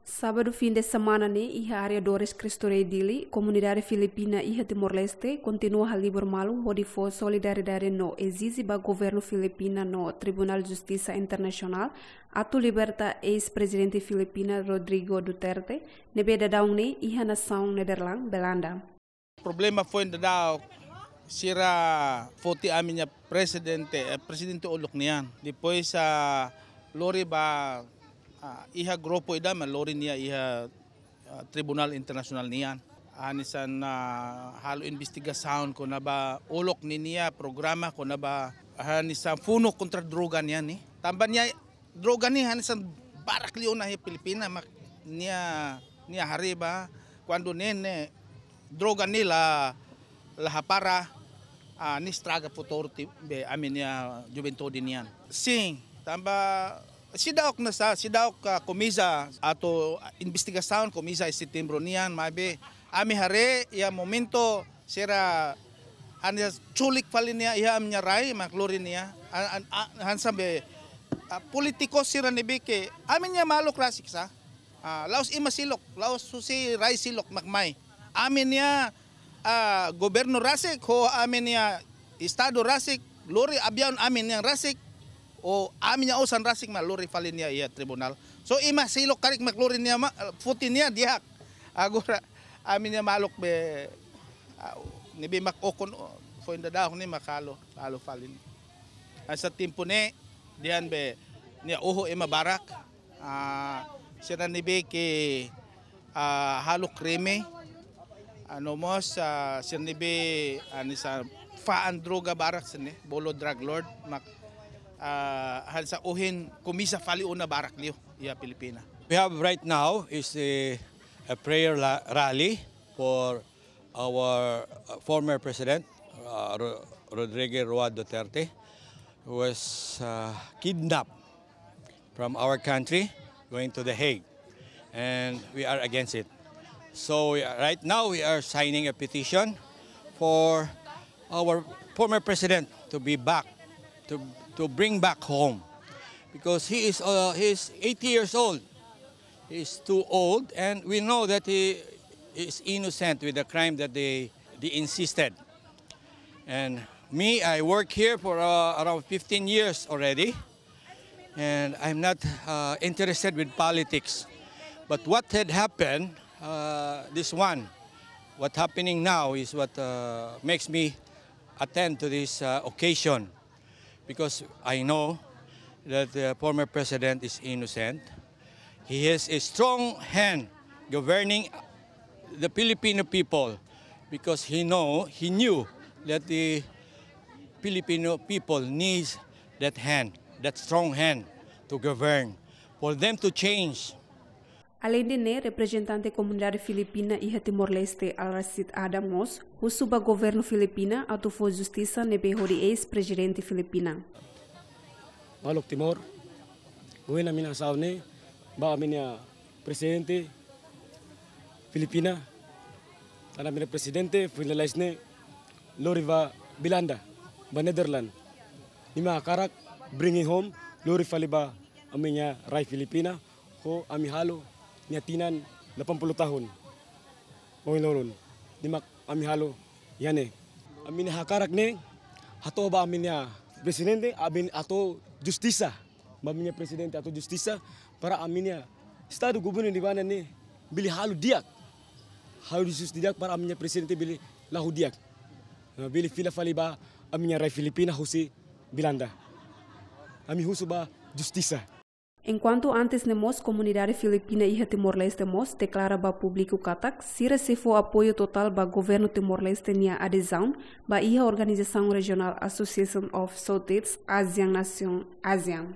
Sábado, fim de semana, iha área Dores Cristo Rei Dili, comunidade filipina iha Timor-Leste, continua a livre malu, onde for solidariedade no exige ba governo filipina no Tribunal de Justiça Internacional, atu liberta ex-presidente filipina Rodrigo Duterte, nebe dadaong ni iha nação Nederland, Belanda. O problema foi daw sira foti amin niya presidente ulok niyan. Depois sa lori ba iha grupo ida malori niya iha Tribunal International niyan. Anisan halo investigasyon ko na ba ulok ni niya programa ko na ba anisan funo kontra droga niya ni. Tamban niya droga ni anisan barak liyo na Pilipina niya hari ba cuando nene droga nila para ni straga futuro be amin niya juventude niyan. Sim, tamba sidaok na sidaok komisa ato investigasyon komisa Setembro niyan mabe ami hare ya momento sira hanya culik falin niya iha amnya rai maklorin niya hansa be politiko sira nibike amin niya malok rasik sa laos imasilok laos susi rai silok makmay amin niya goberno rasik ho amin niya estado rasik lori abyan amin niya rasik o amin niya osan rasik malori falin niya iya tribunal so ima silok karik maklorin niya futin niya dihak agora amin niya malok be nibi makokon foi daw ni makalo falin sa timpo ni diyan be niya oho ima barak sira nibi ke halo krime ano mo sa sirnibi sa faan droga barak sini bolo drug lord hal sa uhin komisa fali una barak liyo iya Pilipina. We have right now is a prayer rally for our former president Rodrigo Duterte, who was kidnapped from our country going to The Hague, and we are against it. So right now we are signing a petition for our former president to be back, to bring back home, because he is 80 years old. He is too old, and we know that he is innocent with the crime that they insisted. And me, I work here for around 15 years already, and I'm not interested with politics. But what had happened, what happening now is what makes me attend to this occasion, because I know that the former president is innocent. He has a strong hand governing the Filipino people, because he knew that the Filipino people needs that hand, that strong hand to govern, for them to change. Além de representante comunidade filipina e Timor-Leste Al-Rashid Adamos, o suba governo filipina atufou justiça nebe hori ex-presidente filipina. Malok Timor, uwi namin ang saune, ba kami niya presidente Filipina, tanah namin presidente finalize ne lori va Belanda, ba Netherlands. Lima karak bringing home lori faliba amin niya rai Filipina, ko ami halo niatinan 80 tahun. Moin loron. Dimak ami halo yane. Amin hakarak ne hato ba amin niya presidente amin ato justisa. Ba amin niya presidente ato justisa para amin niya estado gubernur di mana ne bili halo diak. Halo justice diak para amin niya presidente bili lahu diak. Bili fila faliba amin niya rai Filipina husi Belanda. Ami husu ba justisa. Enquanto antes nemos comunidade filipina e Timor-Leste mos declara ba público katak se recebeu apoio total ba governo Timor-Leste nia adesão ba iha organização regional Association of Southeast Asian Nation ASEAN.